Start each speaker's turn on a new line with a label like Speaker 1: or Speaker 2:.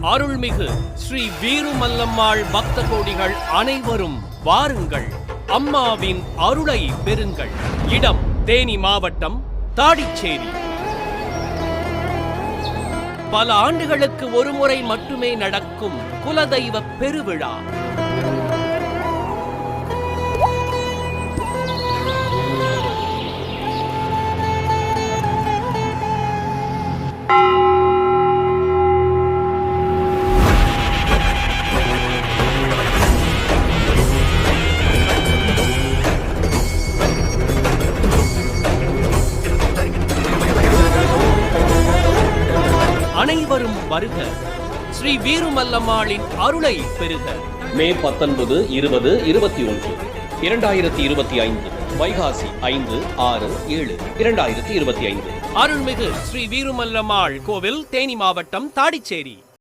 Speaker 1: அருள்மிகு ஸ்ரீ வீருமல்லம்மாள் பக்த கோடிகள் அனைவரும் வாருங்கள், அம்மாவின் அருளை பெறுங்கள். இடம் தேனி மாவட்டம் தாடிச்சேரி. பல ஆண்டுகளுக்கு ஒருமுறை மட்டுமே நடக்கும் குலதெய்வ பெருவிழா. அனைவரும் வருக, ஸ்ரீ வீருமல்லம்மாளின் அருளை பெறுக.
Speaker 2: மே 19, 20, 21, 2025 வைகாசி 5, 6, 7, 2025.
Speaker 1: அருள்மிகு ஸ்ரீ வீருமல்லம்மாள் கோவில், தேனி மாவட்டம், தாடிச்சேரி.